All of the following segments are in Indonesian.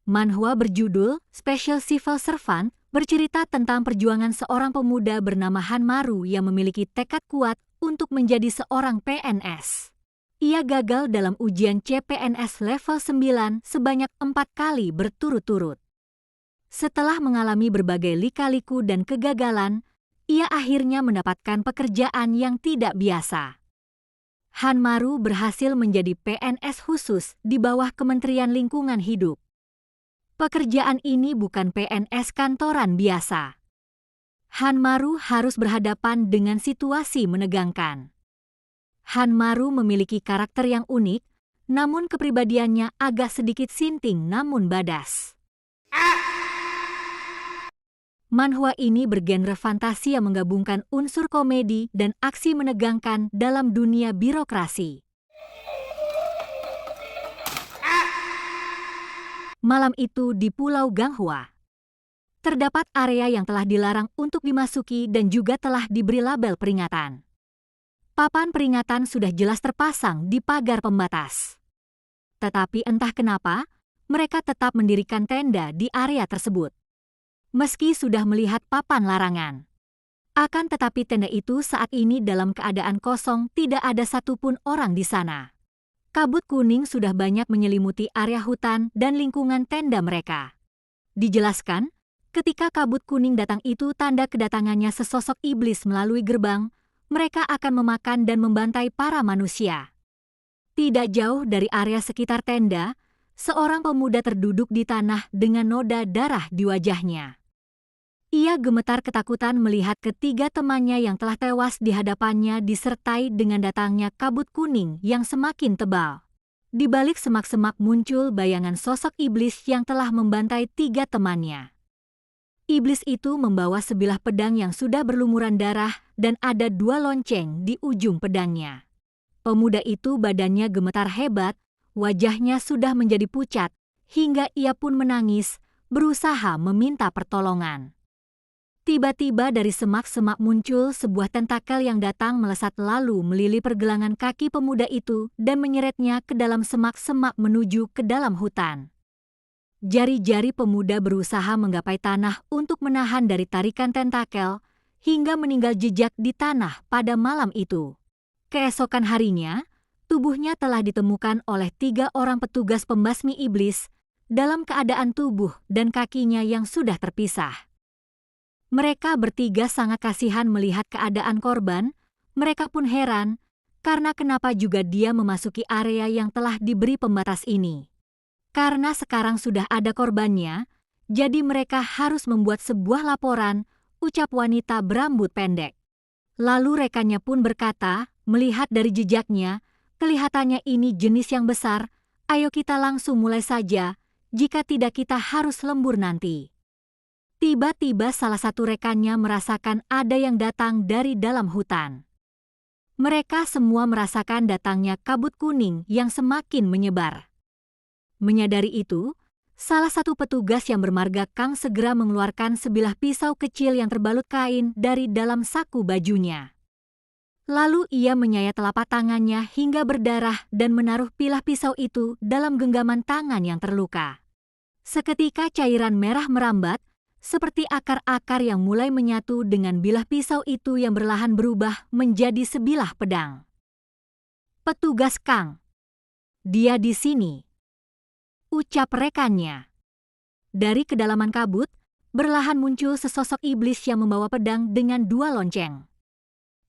Manhwa berjudul Special Civil Servant bercerita tentang perjuangan seorang pemuda bernama Han Maru yang memiliki tekad kuat untuk menjadi seorang PNS. Ia gagal dalam ujian CPNS level 9 sebanyak 4 kali berturut-turut. Setelah mengalami berbagai lika-liku dan kegagalan, ia akhirnya mendapatkan pekerjaan yang tidak biasa. Han Maru berhasil menjadi PNS khusus di bawah Kementerian Lingkungan Hidup. Pekerjaan ini bukan PNS kantoran biasa. Han Maru harus berhadapan dengan situasi menegangkan. Han Maru memiliki karakter yang unik, namun kepribadiannya agak sedikit sinting namun badas. Manhwa ini bergenre fantasi yang menggabungkan unsur komedi dan aksi menegangkan dalam dunia birokrasi. Malam itu di Pulau Ganghwa, terdapat area yang telah dilarang untuk dimasuki dan juga telah diberi label peringatan. Papan peringatan sudah jelas terpasang di pagar pembatas. Tetapi entah kenapa, mereka tetap mendirikan tenda di area tersebut. Meski sudah melihat papan larangan. Akan tetapi tenda itu saat ini dalam keadaan kosong, tidak ada satupun orang di sana. Kabut kuning sudah banyak menyelimuti area hutan dan lingkungan tenda mereka. Dijelaskan, ketika kabut kuning datang itu tanda kedatangannya sesosok iblis melalui gerbang, mereka akan memakan dan membantai para manusia. Tidak jauh dari area sekitar tenda, seorang pemuda terduduk di tanah dengan noda darah di wajahnya. Ia gemetar ketakutan melihat ketiga temannya yang telah tewas di hadapannya disertai dengan datangnya kabut kuning yang semakin tebal. Di balik semak-semak muncul bayangan sosok iblis yang telah membantai tiga temannya. Iblis itu membawa sebilah pedang yang sudah berlumuran darah dan ada 2 lonceng di ujung pedangnya. Pemuda itu badannya gemetar hebat, wajahnya sudah menjadi pucat, hingga ia pun menangis, berusaha meminta pertolongan. Tiba-tiba dari semak-semak muncul sebuah tentakel yang datang melesat lalu melili pergelangan kaki pemuda itu dan menyeretnya ke dalam semak-semak menuju ke dalam hutan. Jari-jari pemuda berusaha menggapai tanah untuk menahan dari tarikan tentakel hingga meninggal jejak di tanah pada malam itu. Keesokan harinya, tubuhnya telah ditemukan oleh 3 orang petugas pembasmi iblis dalam keadaan tubuh dan kakinya yang sudah terpisah. Mereka bertiga sangat kasihan melihat keadaan korban, mereka pun heran karena kenapa juga dia memasuki area yang telah diberi pembatas ini. Karena sekarang sudah ada korbannya, jadi mereka harus membuat sebuah laporan, ucap wanita berambut pendek. Lalu rekannya pun berkata, melihat dari jejaknya, kelihatannya ini jenis yang besar, ayo kita langsung mulai saja, jika tidak kita harus lembur nanti. Tiba-tiba salah satu rekannya merasakan ada yang datang dari dalam hutan. Mereka semua merasakan datangnya kabut kuning yang semakin menyebar. Menyadari itu, salah satu petugas yang bermarga Kang segera mengeluarkan sebilah pisau kecil yang terbalut kain dari dalam saku bajunya. Lalu ia menyayat telapak tangannya hingga berdarah dan menaruh pilah pisau itu dalam genggaman tangan yang terluka. Seketika cairan merah merambat, seperti akar-akar yang mulai menyatu dengan bilah pisau itu yang berlahan berubah menjadi sebilah pedang. Petugas Kang, dia di sini, ucap rekannya. Dari kedalaman kabut, berlahan muncul sesosok iblis yang membawa pedang dengan 2 lonceng.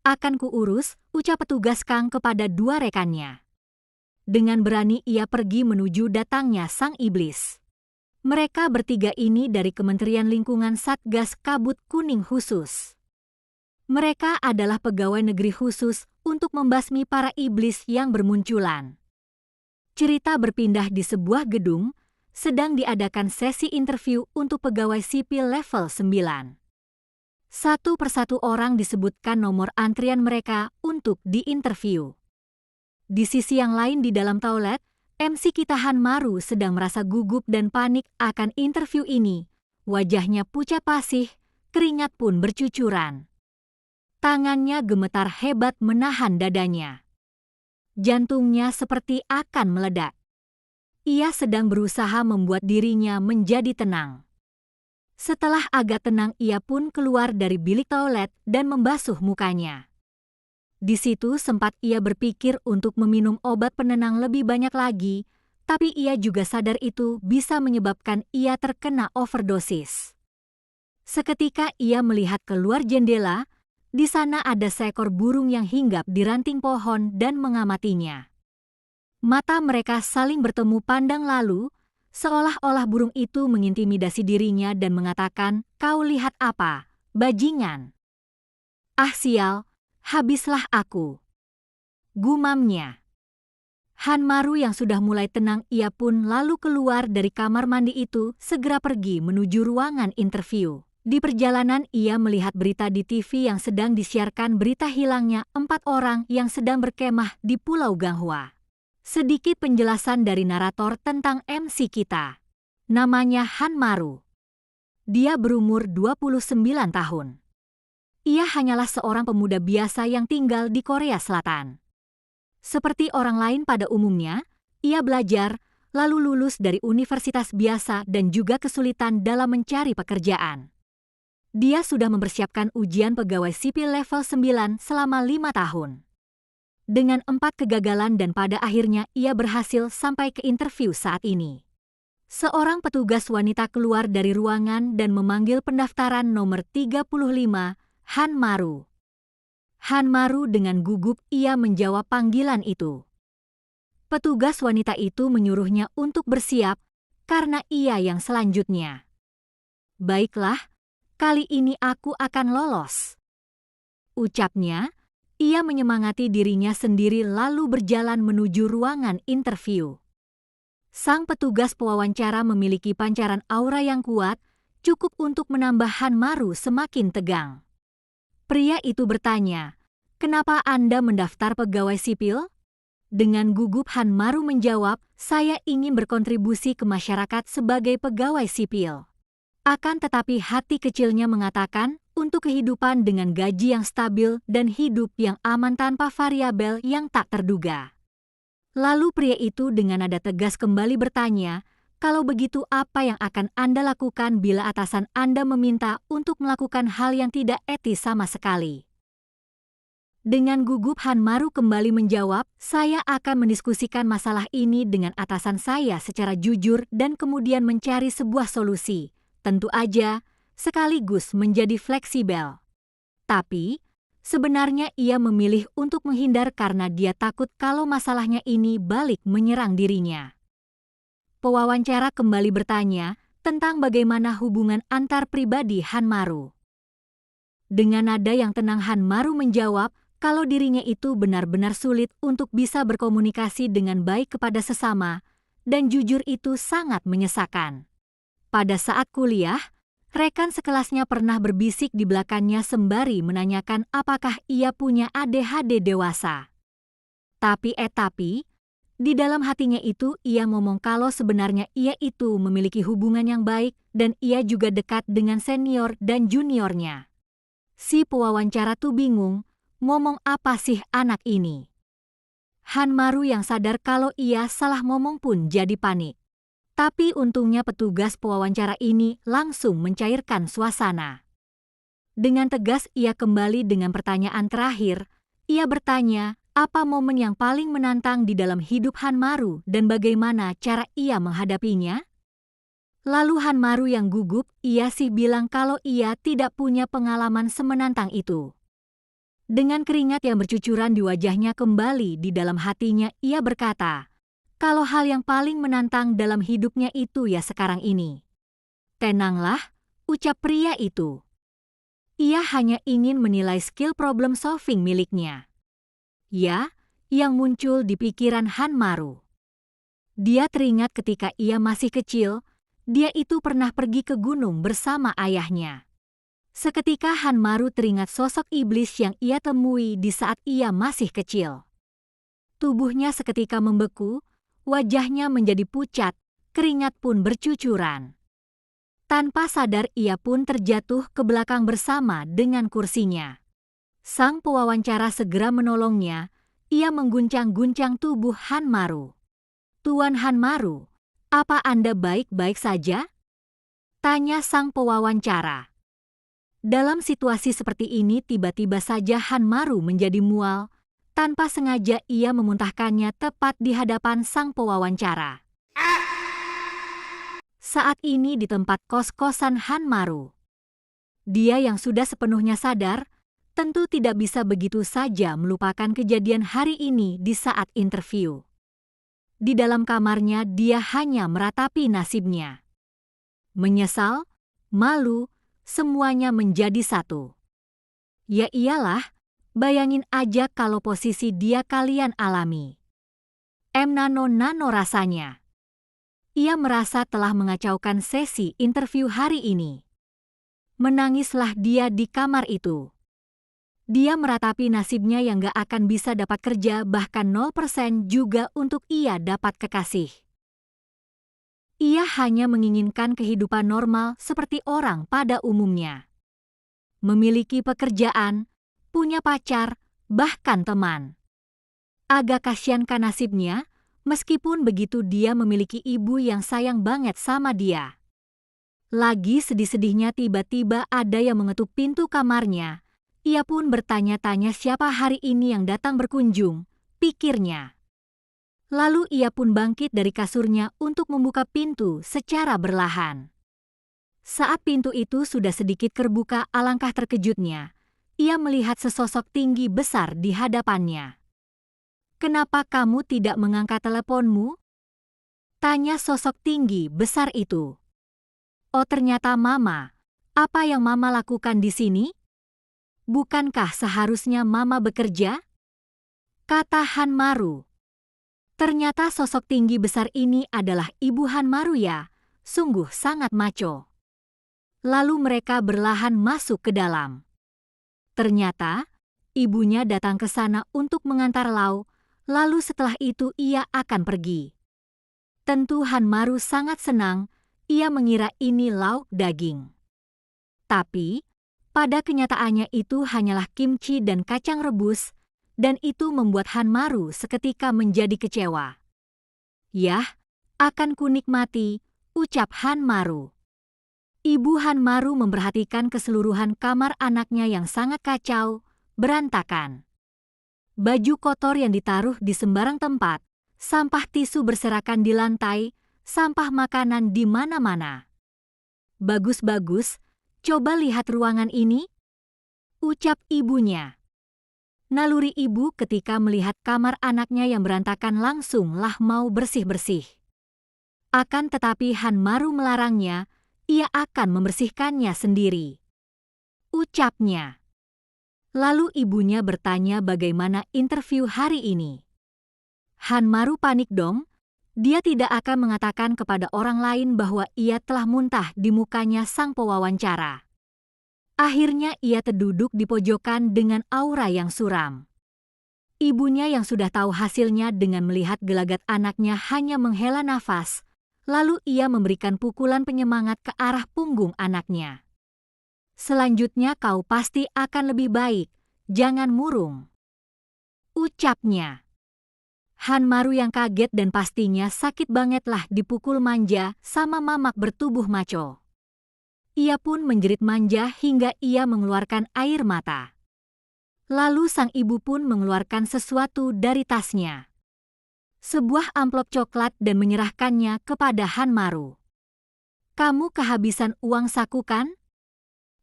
Akan kuurus, ucap petugas Kang kepada 2 rekannya. Dengan berani ia pergi menuju datangnya sang iblis. Mereka bertiga ini dari Kementerian Lingkungan Satgas Kabut Kuning Khusus. Mereka adalah pegawai negeri khusus untuk membasmi para iblis yang bermunculan. Cerita berpindah di sebuah gedung, sedang diadakan sesi interview untuk pegawai sipil level 9. Satu persatu orang disebutkan nomor antrian mereka untuk diinterview. Di sisi yang lain di dalam toilet, MC kita Han Maru sedang merasa gugup dan panik akan interview ini. Wajahnya pucat pasih, keringat pun bercucuran. Tangannya gemetar hebat menahan dadanya. Jantungnya seperti akan meledak. ia sedang berusaha membuat dirinya menjadi tenang. Setelah agak tenang, ia pun keluar dari bilik toilet dan membasuh mukanya. Di situ sempat ia berpikir untuk meminum obat penenang lebih banyak lagi, tapi ia juga sadar itu bisa menyebabkan ia terkena overdosis. Seketika ia melihat keluar jendela, di sana ada seekor burung yang hinggap di ranting pohon dan mengamatinya. Mata mereka saling bertemu pandang lalu, seolah-olah burung itu mengintimidasi dirinya dan mengatakan, "Kau lihat apa, bajingan? Ah sial, habislah aku," gumamnya. Hanmaru yang sudah mulai tenang ia pun lalu keluar dari kamar mandi itu segera pergi menuju ruangan interview. Di perjalanan ia melihat berita di TV yang sedang disiarkan berita hilangnya 4 orang yang sedang berkemah di Pulau Ganghwa. Sedikit penjelasan dari narator tentang MC kita. Namanya Hanmaru. Dia berumur 29 tahun. Ia hanyalah seorang pemuda biasa yang tinggal di Korea Selatan. Seperti orang lain pada umumnya, ia belajar, lalu lulus dari universitas biasa dan juga kesulitan dalam mencari pekerjaan. Dia sudah mempersiapkan ujian pegawai sipil level 9 selama 5 tahun. Dengan 4 kegagalan dan pada akhirnya ia berhasil sampai ke interview saat ini. Seorang petugas wanita keluar dari ruangan dan memanggil pendaftaran nomor 35, Hanmaru. Hanmaru dengan gugup ia menjawab panggilan itu. Petugas wanita itu menyuruhnya untuk bersiap karena ia yang selanjutnya. "Baiklah, kali ini aku akan lolos," ucapnya. Ia menyemangati dirinya sendiri lalu berjalan menuju ruangan interview. Sang petugas pewawancara memiliki pancaran aura yang kuat, cukup untuk menambah Hanmaru semakin tegang. Pria itu bertanya, "Kenapa Anda mendaftar pegawai sipil?" Dengan gugup Hanmaru menjawab, "Saya ingin berkontribusi ke masyarakat sebagai pegawai sipil." Akan tetapi hati kecilnya mengatakan, untuk kehidupan dengan gaji yang stabil dan hidup yang aman tanpa variabel yang tak terduga. Lalu pria itu dengan nada tegas kembali bertanya, "Kalau begitu apa yang akan Anda lakukan bila atasan Anda meminta untuk melakukan hal yang tidak etis sama sekali?" Dengan gugup Hanmaru kembali menjawab, "Saya akan mendiskusikan masalah ini dengan atasan saya secara jujur dan kemudian mencari sebuah solusi. Tentu aja, sekaligus menjadi fleksibel." Tapi, sebenarnya ia memilih untuk menghindar karena dia takut kalau masalahnya ini balik menyerang dirinya. Pewawancara kembali bertanya tentang bagaimana hubungan antar pribadi Hanmaru. Dengan nada yang tenang Hanmaru menjawab kalau dirinya itu benar-benar sulit untuk bisa berkomunikasi dengan baik kepada sesama, dan jujur itu sangat menyesakan. Pada saat kuliah, rekan sekelasnya pernah berbisik di belakangnya sembari menanyakan apakah ia punya ADHD dewasa. Tapi, di dalam hatinya itu ia ngomong kalau sebenarnya ia itu memiliki hubungan yang baik dan ia juga dekat dengan senior dan juniornya. Si pewawancara tuh bingung, ngomong apa sih anak ini? Hanmaru yang sadar kalau ia salah ngomong pun jadi panik. Tapi untungnya petugas pewawancara ini langsung mencairkan suasana. Dengan tegas ia kembali dengan pertanyaan terakhir. Ia bertanya, apa momen yang paling menantang di dalam hidup Hanmaru dan bagaimana cara ia menghadapinya? Lalu Hanmaru yang gugup, ia sih bilang kalau ia tidak punya pengalaman semenantang itu. Dengan keringat yang bercucuran di wajahnya kembali di dalam hatinya, ia berkata, "Kalau hal yang paling menantang dalam hidupnya itu ya sekarang ini." "Tenanglah," ucap pria itu. Ia hanya ingin menilai skill problem solving miliknya. Ya, yang muncul di pikiran Hanmaru. Dia teringat ketika ia masih kecil, dia itu pernah pergi ke gunung bersama ayahnya. Seketika Hanmaru teringat sosok iblis yang ia temui di saat ia masih kecil. Tubuhnya seketika membeku, wajahnya menjadi pucat, keringat pun bercucuran. Tanpa sadar ia pun terjatuh ke belakang bersama dengan kursinya. Sang pewawancara segera menolongnya, ia mengguncang-guncang tubuh Hanmaru. "Tuan Hanmaru, "Apa Anda baik-baik saja?" tanya sang pewawancara. Dalam situasi seperti ini tiba-tiba saja Hanmaru menjadi mual. Tanpa sengaja ia memuntahkannya tepat di hadapan sang pewawancara. Saat ini di tempat kos-kosan Hanmaru. Dia yang sudah sepenuhnya sadar, tentu tidak bisa begitu saja melupakan kejadian hari ini di saat interview. Di dalam kamarnya dia hanya meratapi nasibnya. Menyesal, malu, semuanya menjadi satu. Ya iyalah, bayangin aja kalau posisi dia kalian alami. Nano rasanya. Ia merasa telah mengacaukan sesi interview hari ini. Menangislah dia di kamar itu. Dia meratapi nasibnya yang gak akan bisa dapat kerja, bahkan 0% juga untuk ia dapat kekasih. Ia hanya menginginkan kehidupan normal seperti orang pada umumnya. Memiliki pekerjaan, punya pacar, bahkan teman. Agak kasihankah nasibnya, meskipun begitu dia memiliki ibu yang sayang banget sama dia. Lagi sedih-sedihnya tiba-tiba ada yang mengetuk pintu kamarnya. Ia pun bertanya-tanya siapa hari ini yang datang berkunjung, pikirnya. Lalu ia pun bangkit dari kasurnya untuk membuka pintu secara berlahan. Saat pintu itu sudah sedikit terbuka, alangkah terkejutnya. Ia melihat sesosok tinggi besar di hadapannya. "Kenapa kamu tidak mengangkat teleponmu?" tanya sosok tinggi besar itu. "Oh ternyata Mama. Apa yang Mama lakukan di sini? Bukankah seharusnya Mama bekerja?" kata Hanmaru. Ternyata sosok tinggi besar ini adalah Ibu Hanmaru ya, sungguh sangat maco. Lalu mereka berlahan masuk ke dalam. Ternyata, ibunya datang ke sana untuk mengantar Lau. Lalu setelah itu ia akan pergi. Tentu Hanmaru sangat senang, ia mengira ini lauk daging. Tapi, pada kenyataannya itu hanyalah kimchi dan kacang rebus, dan itu membuat Hanmaru seketika menjadi kecewa. "Yah, akan kunikmati," ucap Hanmaru. Ibu Hanmaru memperhatikan keseluruhan kamar anaknya yang sangat kacau, berantakan. Baju kotor yang ditaruh di sembarang tempat, sampah tisu berserakan di lantai, sampah makanan di mana-mana. "Bagus-bagus, coba lihat ruangan ini," ucap ibunya. Naluri ibu ketika melihat kamar anaknya yang berantakan langsunglah mau bersih-bersih. Akan tetapi Hanmaru melarangnya, ia akan membersihkannya sendiri. Ucapnya. Lalu ibunya bertanya bagaimana interview hari ini. Hanmaru panik dong. Dia tidak akan mengatakan kepada orang lain bahwa ia telah muntah di mukanya sang pewawancara. Akhirnya ia terduduk di pojokan dengan aura yang suram. Ibunya yang sudah tahu hasilnya dengan melihat gelagat anaknya hanya menghela nafas, lalu ia memberikan pukulan penyemangat ke arah punggung anaknya. "Selanjutnya kau pasti akan lebih baik, jangan murung," ucapnya. Hanmaru yang kaget dan pastinya sakit bangetlah dipukul manja sama mamak bertubuh maco. Ia pun menjerit manja hingga ia mengeluarkan air mata. Lalu sang ibu pun mengeluarkan sesuatu dari tasnya. Sebuah amplop coklat dan menyerahkannya kepada Hanmaru. "Kamu kehabisan uang saku kan?"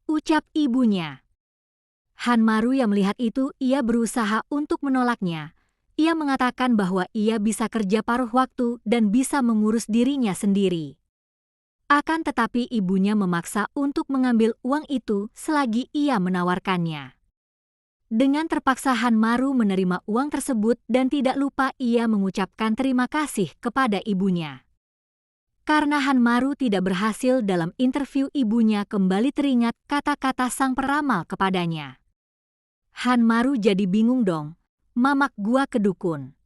ucap ibunya. Hanmaru yang melihat itu ia berusaha untuk menolaknya. Ia mengatakan bahwa ia bisa kerja paruh waktu dan bisa mengurus dirinya sendiri. Akan tetapi ibunya memaksa untuk mengambil uang itu selagi ia menawarkannya. Dengan terpaksa Hanmaru menerima uang tersebut dan tidak lupa ia mengucapkan terima kasih kepada ibunya. Karena Hanmaru tidak berhasil dalam interview, ibunya kembali teringat kata-kata sang peramal kepadanya. Hanmaru jadi bingung dong, "Mamak gua kedukun.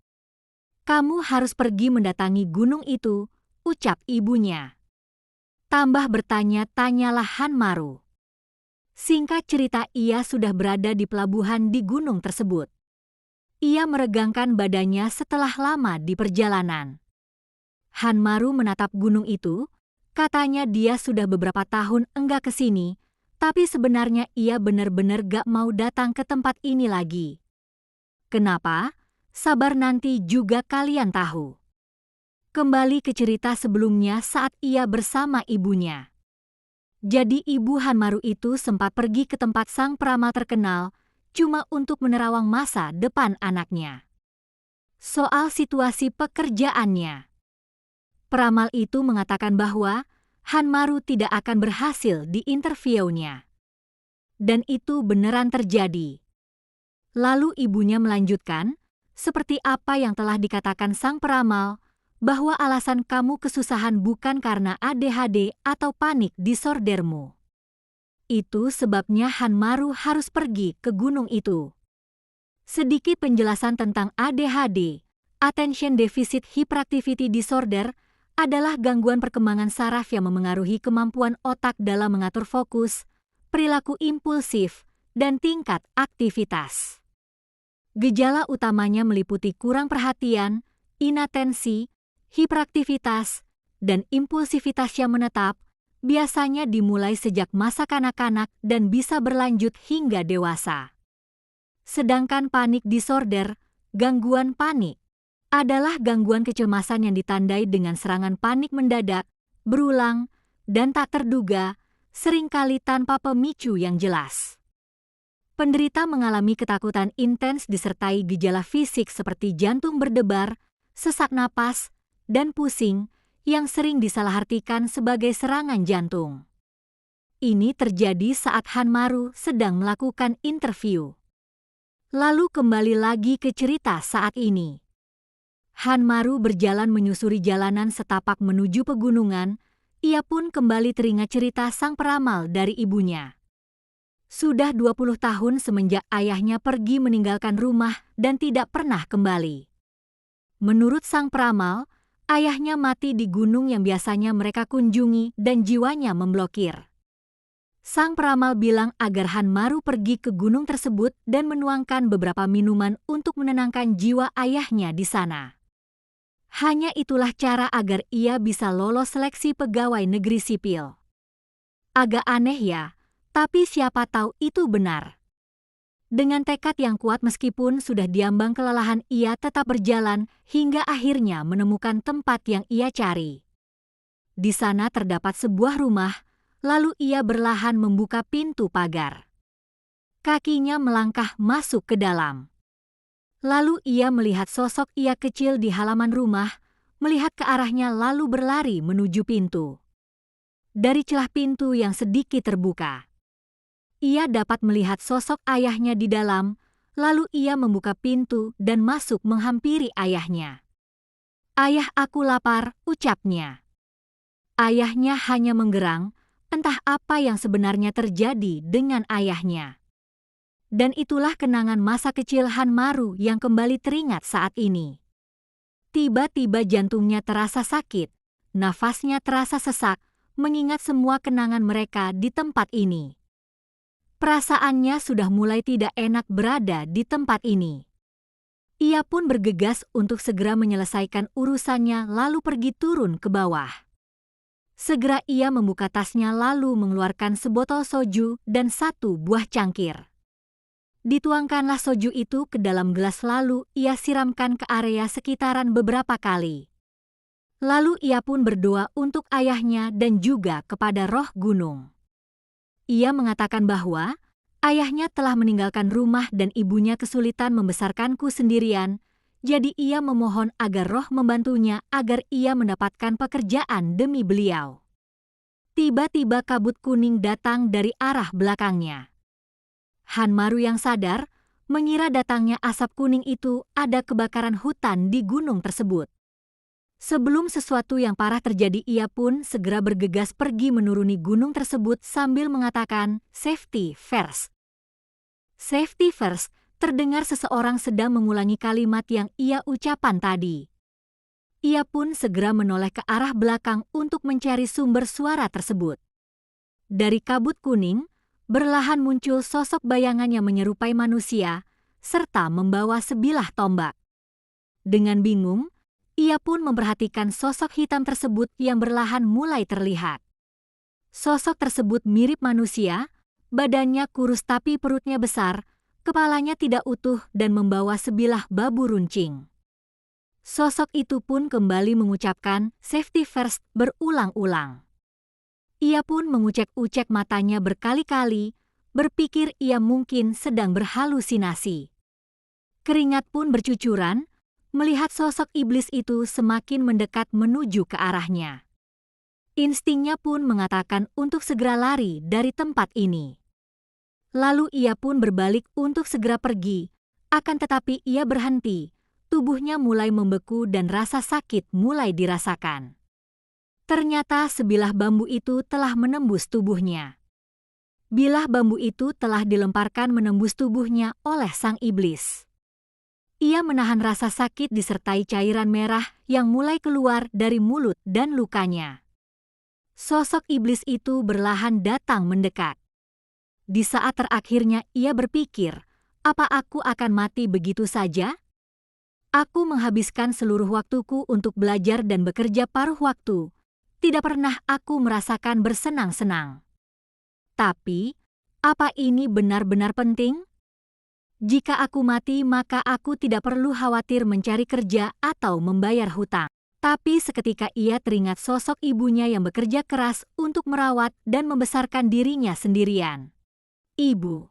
Kamu harus pergi mendatangi gunung itu," ucap ibunya. Tambah bertanya-tanyalah Hanmaru. Singkat cerita ia sudah berada di pelabuhan di gunung tersebut. Ia meregangkan badannya setelah lama di perjalanan. Hanmaru menatap gunung itu, katanya dia sudah beberapa tahun enggak ke sini, tapi sebenarnya ia benar-benar gak mau datang ke tempat ini lagi. Kenapa? Sabar nanti juga kalian tahu. Kembali ke cerita sebelumnya saat ia bersama ibunya. Jadi ibu Hanmaru itu sempat pergi ke tempat sang peramal terkenal cuma untuk menerawang masa depan anaknya. Soal situasi pekerjaannya, peramal itu mengatakan bahwa Hanmaru tidak akan berhasil di interviewnya. Dan itu beneran terjadi. Lalu ibunya melanjutkan, seperti apa yang telah dikatakan sang peramal, bahwa alasan kamu kesusahan bukan karena ADHD atau panik disordermu. Itu sebabnya Hanmaru harus pergi ke gunung itu. Sedikit penjelasan tentang ADHD, Attention Deficit Hyperactivity Disorder, adalah gangguan perkembangan saraf yang memengaruhi kemampuan otak dalam mengatur fokus, perilaku impulsif, dan tingkat aktivitas. Gejala utamanya meliputi kurang perhatian, inatensi, hiperaktivitas, dan impulsivitas yang menetap, biasanya dimulai sejak masa kanak-kanak dan bisa berlanjut hingga dewasa. Sedangkan panik disorder, gangguan panik, adalah gangguan kecemasan yang ditandai dengan serangan panik mendadak, berulang, dan tak terduga, seringkali tanpa pemicu yang jelas. Penderita mengalami ketakutan intens disertai gejala fisik seperti jantung berdebar, sesak napas, dan pusing yang sering disalahartikan sebagai serangan jantung. Ini terjadi saat Hanmaru sedang melakukan interview. Lalu kembali lagi ke cerita saat ini. Hanmaru berjalan menyusuri jalanan setapak menuju pegunungan, ia pun kembali teringat cerita sang peramal dari ibunya. Sudah 20 tahun semenjak ayahnya pergi meninggalkan rumah dan tidak pernah kembali. Menurut sang peramal, ayahnya mati di gunung yang biasanya mereka kunjungi dan jiwanya memblokir. Sang peramal bilang agar Hanmaru pergi ke gunung tersebut dan menuangkan beberapa minuman untuk menenangkan jiwa ayahnya di sana. Hanya itulah cara agar ia bisa lolos seleksi pegawai negeri sipil. Agak aneh ya, tapi siapa tahu itu benar. Dengan tekad yang kuat meskipun sudah diambang kelelahan, ia tetap berjalan hingga akhirnya menemukan tempat yang ia cari. Di sana terdapat sebuah rumah, lalu ia berlahan membuka pintu pagar. Kakinya melangkah masuk ke dalam. Lalu ia melihat sosok ia kecil di halaman rumah, melihat ke arahnya lalu berlari menuju pintu. Dari celah pintu yang sedikit terbuka, ia dapat melihat sosok ayahnya di dalam, lalu ia membuka pintu dan masuk menghampiri ayahnya. "Ayah, aku lapar," ucapnya. Ayahnya hanya menggerang, entah apa yang sebenarnya terjadi dengan ayahnya. Dan itulah kenangan masa kecil Hanmaru yang kembali teringat saat ini. Tiba-tiba jantungnya terasa sakit, nafasnya terasa sesak, mengingat semua kenangan mereka di tempat ini. Perasaannya sudah mulai tidak enak berada di tempat ini. Ia pun bergegas untuk segera menyelesaikan urusannya lalu pergi turun ke bawah. Segera ia membuka tasnya lalu mengeluarkan sebotol soju dan satu buah cangkir. Dituangkanlah soju itu ke dalam gelas lalu ia siramkan ke area sekitaran beberapa kali. Lalu ia pun berdoa untuk ayahnya dan juga kepada roh gunung. Ia mengatakan bahwa ayahnya telah meninggalkan rumah dan ibunya kesulitan membesarkanku sendirian, jadi ia memohon agar roh membantunya agar ia mendapatkan pekerjaan demi beliau. Tiba-tiba kabut kuning datang dari arah belakangnya. Hanmaru yang sadar mengira datangnya asap kuning itu ada kebakaran hutan di gunung tersebut. Sebelum sesuatu yang parah terjadi, ia pun segera bergegas pergi menuruni gunung tersebut sambil mengatakan, "Safety first." Safety first terdengar seseorang sedang mengulangi kalimat yang ia ucapan tadi. Ia pun segera menoleh ke arah belakang untuk mencari sumber suara tersebut. Dari kabut kuning, berlahan muncul sosok bayangan yang menyerupai manusia, serta membawa sebilah tombak. Dengan bingung, Ia pun memperhatikan sosok hitam tersebut yang berlahan mulai terlihat. Sosok tersebut mirip manusia, badannya kurus tapi perutnya besar, kepalanya tidak utuh dan membawa sebilah babu runcing. Sosok itu pun kembali mengucapkan safety first berulang-ulang. Ia pun mengucek-ucek matanya berkali-kali, berpikir ia mungkin sedang berhalusinasi. Keringat pun bercucuran, melihat sosok iblis itu semakin mendekat menuju ke arahnya. Instingnya pun mengatakan untuk segera lari dari tempat ini. Lalu ia pun berbalik untuk segera pergi, akan tetapi ia berhenti, tubuhnya mulai membeku dan rasa sakit mulai dirasakan. Ternyata sebilah bambu itu telah menembus tubuhnya. Bilah bambu itu telah dilemparkan menembus tubuhnya oleh sang iblis. Ia menahan rasa sakit disertai cairan merah yang mulai keluar dari mulut dan lukanya. Sosok iblis itu berlahan datang mendekat. Di saat terakhirnya ia berpikir, apa aku akan mati begitu saja? Aku menghabiskan seluruh waktuku untuk belajar dan bekerja paruh waktu. Tidak pernah aku merasakan bersenang-senang. Tapi, apa ini benar-benar penting? Jika aku mati, maka aku tidak perlu khawatir mencari kerja atau membayar hutang. Tapi seketika ia teringat sosok ibunya yang bekerja keras untuk merawat dan membesarkan dirinya sendirian. Ibu.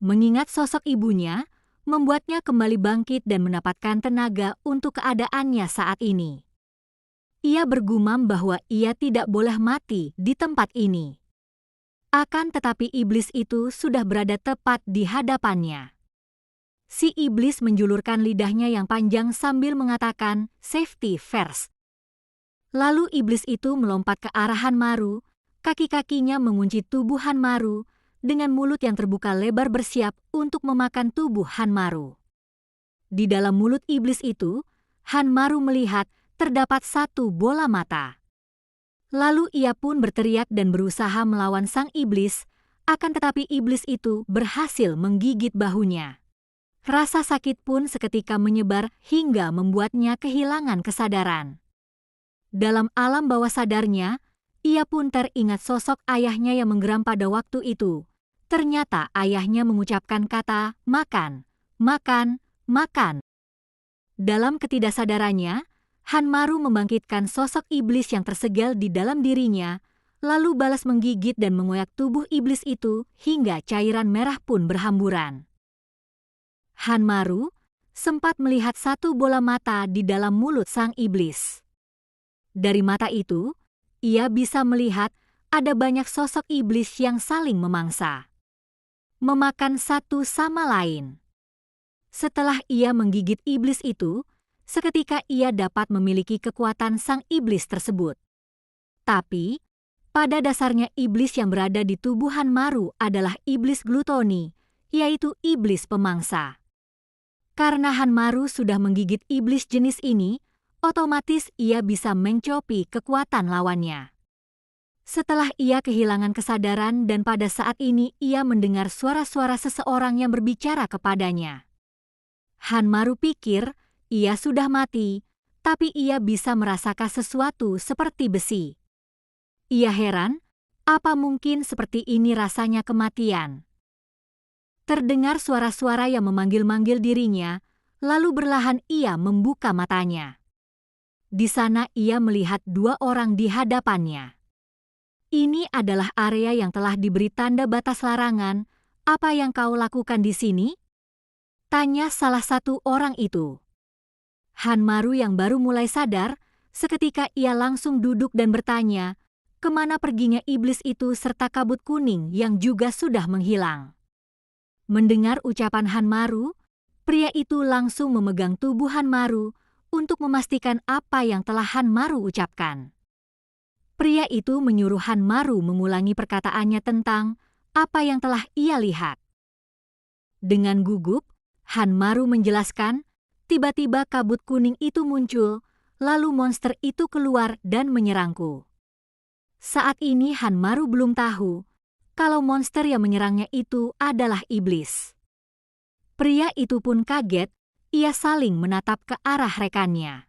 Mengingat sosok ibunya, membuatnya kembali bangkit dan mendapatkan tenaga untuk keadaannya saat ini. Ia bergumam bahwa ia tidak boleh mati di tempat ini. Akan tetapi iblis itu sudah berada tepat di hadapannya. Si iblis menjulurkan lidahnya yang panjang sambil mengatakan safety first. Lalu iblis itu melompat ke arah Hanmaru, kaki-kakinya mengunci tubuh Hanmaru, dengan mulut yang terbuka lebar bersiap untuk memakan tubuh Hanmaru. Di dalam mulut iblis itu, Hanmaru melihat terdapat satu bola mata. Lalu ia pun berteriak dan berusaha melawan sang iblis, akan tetapi iblis itu berhasil menggigit bahunya. Rasa sakit pun seketika menyebar hingga membuatnya kehilangan kesadaran. Dalam alam bawah sadarnya, ia pun teringat sosok ayahnya yang menggeram pada waktu itu. Ternyata ayahnya mengucapkan kata makan, makan, makan. Dalam ketidaksadarannya, Hanmaru membangkitkan sosok iblis yang tersegel di dalam dirinya, lalu balas menggigit dan mengoyak tubuh iblis itu hingga cairan merah pun berhamburan. Hanmaru sempat melihat satu bola mata di dalam mulut sang iblis. Dari mata itu, ia bisa melihat ada banyak sosok iblis yang saling memangsa, memakan satu sama lain. Setelah ia menggigit iblis itu, seketika ia dapat memiliki kekuatan sang iblis tersebut. Tapi, pada dasarnya iblis yang berada di tubuh Hanmaru adalah iblis glutoni, yaitu iblis pemangsa. Karena Hanmaru sudah menggigit iblis jenis ini, otomatis ia bisa mencopi kekuatan lawannya. Setelah ia kehilangan kesadaran dan pada saat ini ia mendengar suara-suara seseorang yang berbicara kepadanya. Hanmaru pikir ia sudah mati, tapi ia bisa merasakan sesuatu seperti besi. Ia heran, apa mungkin seperti ini rasanya kematian? Terdengar suara-suara yang memanggil-manggil dirinya, lalu berlahan ia membuka matanya. Di sana ia melihat dua orang di hadapannya. Ini adalah area yang telah diberi tanda batas larangan. Apa yang kau lakukan di sini? Tanya salah satu orang itu. Hanmaru yang baru mulai sadar, seketika ia langsung duduk dan bertanya, kemana perginya iblis itu serta kabut kuning yang juga sudah menghilang. Mendengar ucapan Hanmaru, pria itu langsung memegang tubuh Hanmaru untuk memastikan apa yang telah Hanmaru ucapkan. Pria itu menyuruh Hanmaru mengulangi perkataannya tentang apa yang telah ia lihat. Dengan gugup, Hanmaru menjelaskan, tiba-tiba kabut kuning itu muncul, lalu monster itu keluar dan menyerangku. Saat ini Hanmaru belum tahu kalau monster yang menyerangnya itu adalah iblis. Pria itu pun kaget, ia saling menatap ke arah rekannya.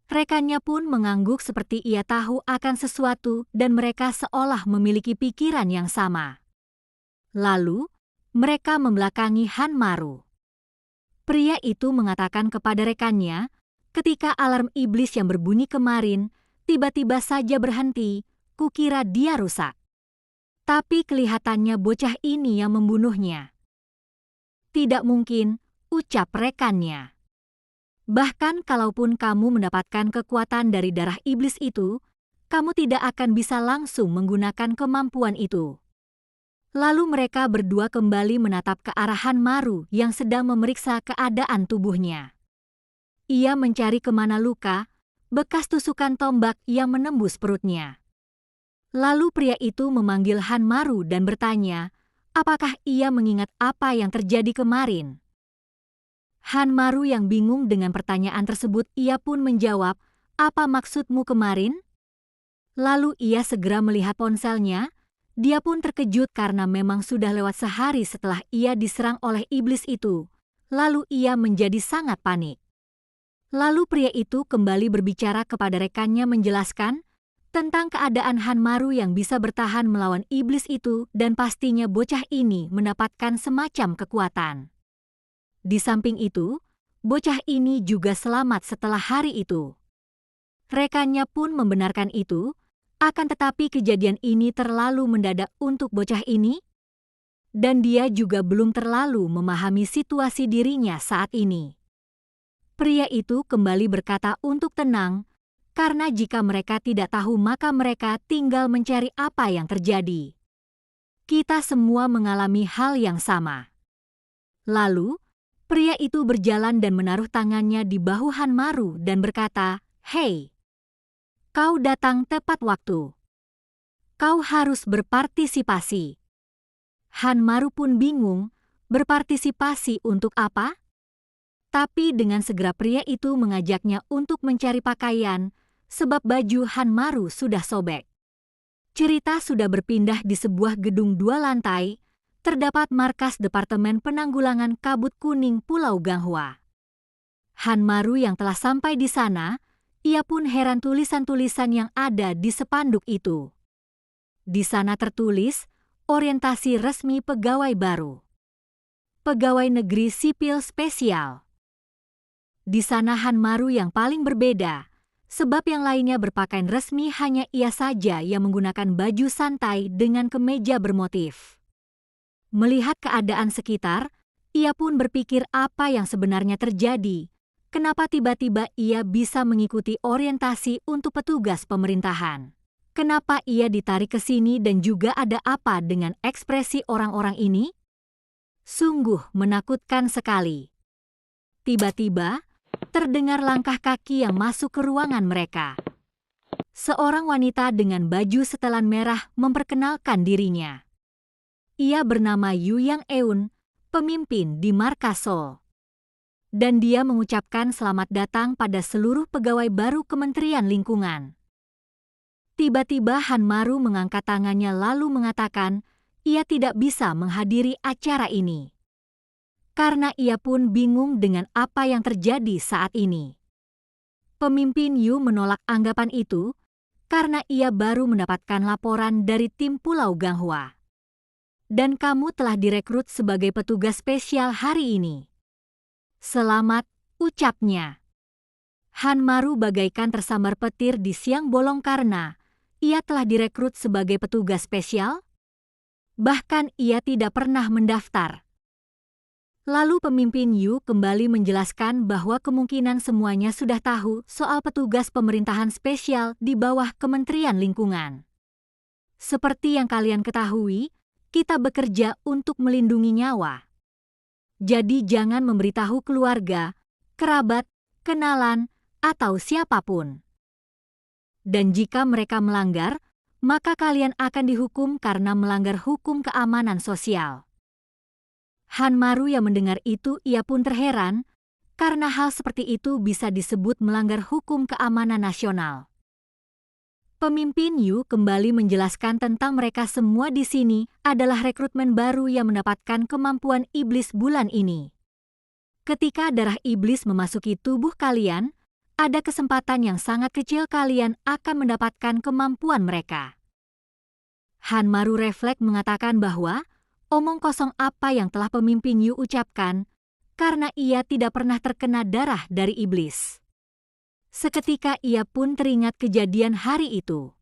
Rekannya pun mengangguk seperti ia tahu akan sesuatu dan mereka seolah memiliki pikiran yang sama. Lalu, mereka membelakangi Hanmaru. Pria itu mengatakan kepada rekannya, ketika alarm iblis yang berbunyi kemarin tiba-tiba saja berhenti, kukira dia rusak. Tapi kelihatannya bocah ini yang membunuhnya. Tidak mungkin, ucap rekannya. Bahkan kalaupun kamu mendapatkan kekuatan dari darah iblis itu, kamu tidak akan bisa langsung menggunakan kemampuan itu. Lalu mereka berdua kembali menatap ke arah Hanmaru yang sedang memeriksa keadaan tubuhnya. Ia mencari kemana luka, bekas tusukan tombak yang menembus perutnya. Lalu pria itu memanggil Hanmaru dan bertanya, apakah ia mengingat apa yang terjadi kemarin? Hanmaru yang bingung dengan pertanyaan tersebut, ia pun menjawab, apa maksudmu kemarin? Lalu ia segera melihat ponselnya, dia pun terkejut karena memang sudah lewat sehari setelah ia diserang oleh iblis itu. Lalu ia menjadi sangat panik. Lalu pria itu kembali berbicara kepada rekannya menjelaskan tentang keadaan Hanmaru yang bisa bertahan melawan iblis itu dan pastinya bocah ini mendapatkan semacam kekuatan. Di samping itu, bocah ini juga selamat setelah hari itu. Rekannya pun membenarkan itu, akan tetapi kejadian ini terlalu mendadak untuk bocah ini, dan dia juga belum terlalu memahami situasi dirinya saat ini. Pria itu kembali berkata untuk tenang, karena jika mereka tidak tahu maka mereka tinggal mencari apa yang terjadi. Kita semua mengalami hal yang sama. Lalu, pria itu berjalan dan menaruh tangannya di bahu Hanmaru dan berkata, "Hei, kau datang tepat waktu. Kau harus berpartisipasi." Hanmaru pun bingung, berpartisipasi untuk apa? Tapi dengan segera pria itu mengajaknya untuk mencari pakaian, sebab baju Hanmaru sudah sobek. Cerita sudah berpindah di sebuah gedung 2 lantai, terdapat markas Departemen Penanggulangan Kabut Kuning Pulau Ganghwa. Hanmaru yang telah sampai di sana, ia pun heran tulisan-tulisan yang ada di spanduk itu. Di sana tertulis, orientasi resmi pegawai baru. Pegawai negeri sipil spesial. Di sana Hanmaru yang paling berbeda, sebab yang lainnya berpakaian resmi hanya ia saja yang menggunakan baju santai dengan kemeja bermotif. Melihat keadaan sekitar, ia pun berpikir apa yang sebenarnya terjadi. Kenapa tiba-tiba ia bisa mengikuti orientasi untuk petugas pemerintahan? Kenapa ia ditarik ke sini dan juga ada apa dengan ekspresi orang-orang ini? Sungguh menakutkan sekali. Tiba-tiba, terdengar langkah kaki yang masuk ke ruangan mereka. Seorang wanita dengan baju setelan merah memperkenalkan dirinya. Ia bernama Yu Yang Eun, pemimpin di markas Seoul. Dan dia mengucapkan selamat datang pada seluruh pegawai baru Kementerian Lingkungan. Tiba-tiba Hanmaru mengangkat tangannya lalu mengatakan ia tidak bisa menghadiri acara ini. Karena ia pun bingung dengan apa yang terjadi saat ini. Pemimpin Yu menolak anggapan itu karena ia baru mendapatkan laporan dari tim Pulau Ganghwa. Dan kamu telah direkrut sebagai petugas spesial hari ini. Selamat, ucapnya. Hanmaru bagaikan tersambar petir di siang bolong karena ia telah direkrut sebagai petugas spesial. Bahkan ia tidak pernah mendaftar. Lalu pemimpin Yu kembali menjelaskan bahwa kemungkinan semuanya sudah tahu soal petugas pemerintahan spesial di bawah Kementerian Lingkungan. Seperti yang kalian ketahui, kita bekerja untuk melindungi nyawa. Jadi jangan memberitahu keluarga, kerabat, kenalan, atau siapapun. Dan jika mereka melanggar, maka kalian akan dihukum karena melanggar hukum keamanan sosial. Hanmaru yang mendengar itu ia pun terheran, karena hal seperti itu bisa disebut melanggar hukum keamanan nasional. Pemimpin Yu kembali menjelaskan tentang mereka semua di sini adalah rekrutmen baru yang mendapatkan kemampuan iblis bulan ini. Ketika darah iblis memasuki tubuh kalian, ada kesempatan yang sangat kecil kalian akan mendapatkan kemampuan mereka. Hanmaru refleks mengatakan bahwa omong kosong apa yang telah pemimpin Yu ucapkan karena ia tidak pernah terkena darah dari iblis. Seketika ia pun teringat kejadian hari itu.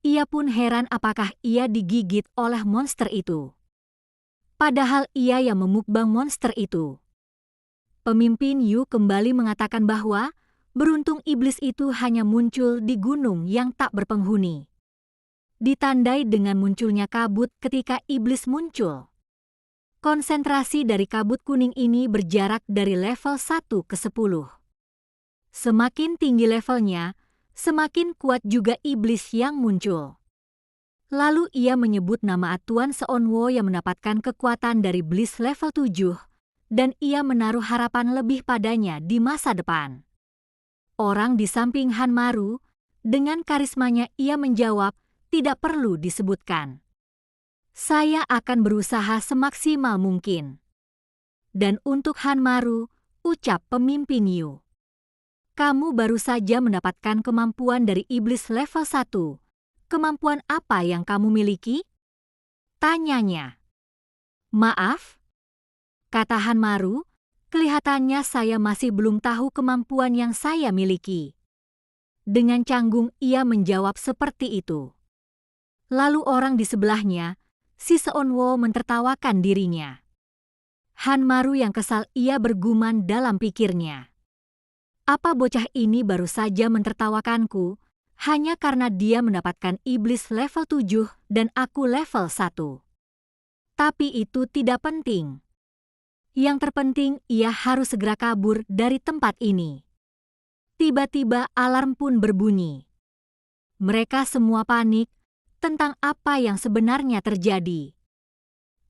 Ia pun heran apakah ia digigit oleh monster itu. Padahal ia yang memukbang monster itu. Pemimpin Yu kembali mengatakan bahwa beruntung iblis itu hanya muncul di gunung yang tak berpenghuni. Ditandai dengan munculnya kabut ketika iblis muncul. Konsentrasi dari kabut kuning ini berjarak dari level 1 ke 10. Semakin tinggi levelnya, semakin kuat juga iblis yang muncul. Lalu ia menyebut nama Atuan Seonwo yang mendapatkan kekuatan dari Bliss level 7, dan ia menaruh harapan lebih padanya di masa depan. Orang di samping Hanmaru, dengan karismanya ia menjawab, tidak perlu disebutkan. Saya akan berusaha semaksimal mungkin. Dan untuk Hanmaru, ucap pemimpin Yu. Kamu baru saja mendapatkan kemampuan dari iblis level 1. Kemampuan apa yang kamu miliki? Tanyanya. Maaf? Kata Hanmaru, kelihatannya saya masih belum tahu kemampuan yang saya miliki. Dengan canggung ia menjawab seperti itu. Lalu orang di sebelahnya, si Seonwo mentertawakan dirinya. Hanmaru yang kesal ia bergumam dalam pikirnya. Apa bocah ini baru saja mentertawakanku, hanya karena dia mendapatkan iblis level 7 dan aku level 1. Tapi itu tidak penting. Yang terpenting ia harus segera kabur dari tempat ini. Tiba-tiba alarm pun berbunyi. Mereka semua panik tentang apa yang sebenarnya terjadi.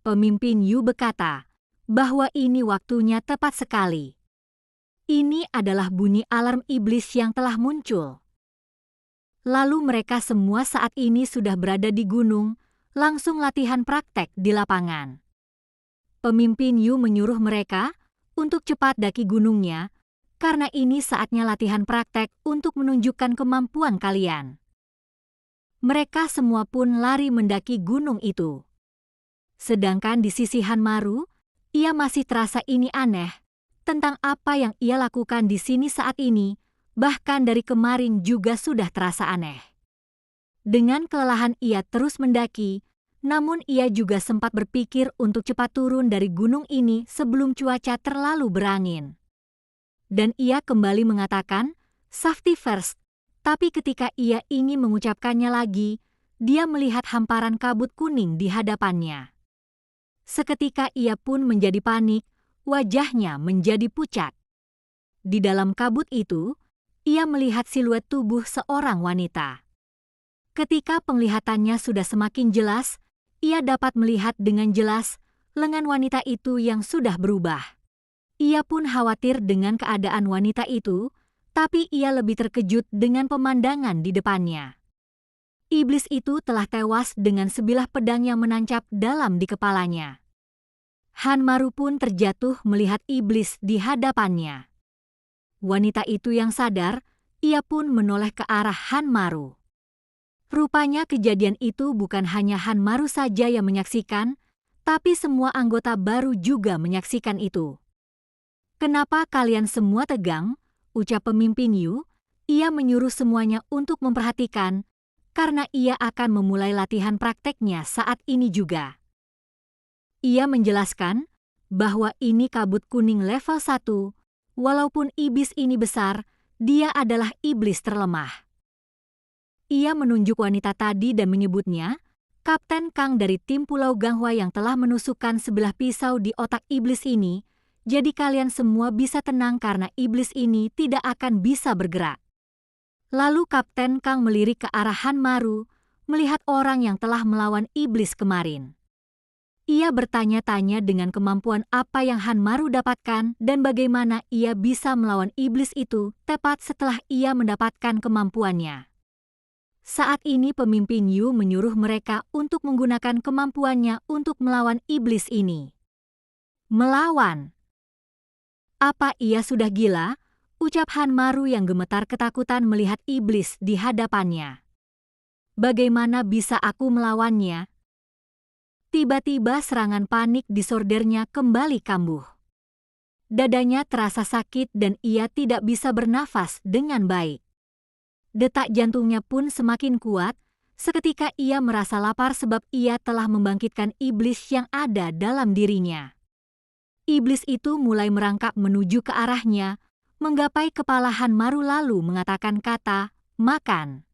Pemimpin Yu berkata bahwa ini waktunya tepat sekali. Ini adalah bunyi alarm iblis yang telah muncul. Lalu mereka semua saat ini sudah berada di gunung, langsung latihan praktek di lapangan. Pemimpin Yu menyuruh mereka untuk cepat daki gunungnya, karena ini saatnya latihan praktek untuk menunjukkan kemampuan kalian. Mereka semua pun lari mendaki gunung itu. Sedangkan di sisi Hanmaru, ia masih terasa ini aneh tentang apa yang ia lakukan di sini saat ini, bahkan dari kemarin juga sudah terasa aneh. Dengan kelelahan ia terus mendaki, namun ia juga sempat berpikir untuk cepat turun dari gunung ini sebelum cuaca terlalu berangin. Dan ia kembali mengatakan, safety first, tapi ketika ia ingin mengucapkannya lagi, dia melihat hamparan kabut kuning di hadapannya. Seketika ia pun menjadi panik, wajahnya menjadi pucat. Di dalam kabut itu, ia melihat siluet tubuh seorang wanita. Ketika penglihatannya sudah semakin jelas, ia dapat melihat dengan jelas lengan wanita itu yang sudah berubah. Ia pun khawatir dengan keadaan wanita itu, tapi ia lebih terkejut dengan pemandangan di depannya. Iblis itu telah tewas dengan sebilah pedang yang menancap dalam di kepalanya. Hanmaru pun terjatuh melihat iblis di hadapannya. Wanita itu yang sadar, ia pun menoleh ke arah Hanmaru. Rupanya kejadian itu bukan hanya Hanmaru saja yang menyaksikan, tapi semua anggota baru juga menyaksikan itu. Kenapa kalian semua tegang? Ucap pemimpin Yu. Ia menyuruh semuanya untuk memperhatikan, karena ia akan memulai latihan prakteknya saat ini juga. Ia menjelaskan bahwa ini kabut kuning level 1, walaupun iblis ini besar, dia adalah iblis terlemah. Ia menunjuk wanita tadi dan menyebutnya, Kapten Kang dari tim Pulau Ganghwa yang telah menusukkan sebelah pisau di otak iblis ini, jadi kalian semua bisa tenang karena iblis ini tidak akan bisa bergerak. Lalu Kapten Kang melirik ke arah Hanmaru, melihat orang yang telah melawan iblis kemarin. Ia bertanya-tanya dengan kemampuan apa yang Hanmaru dapatkan dan bagaimana ia bisa melawan iblis itu tepat setelah ia mendapatkan kemampuannya. Saat ini pemimpin Yu menyuruh mereka untuk menggunakan kemampuannya untuk melawan iblis ini. Melawan? Apa ia sudah gila? Ucap Hanmaru yang gemetar ketakutan melihat iblis di hadapannya. Bagaimana bisa aku melawannya? Tiba-tiba serangan panik disordernya kembali kambuh. Dadanya terasa sakit dan ia tidak bisa bernafas dengan baik. Detak jantungnya pun semakin kuat, seketika ia merasa lapar sebab ia telah membangkitkan iblis yang ada dalam dirinya. Iblis itu mulai merangkak menuju ke arahnya, menggapai kepala Hanmaru lalu mengatakan kata, "Makan."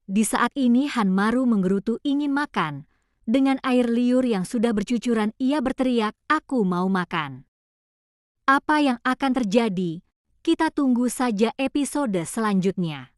Di saat ini Hanmaru menggerutu ingin makan. Dengan air liur yang sudah bercucuran ia berteriak, "Aku mau makan." Apa yang akan terjadi? Kita tunggu saja episode selanjutnya.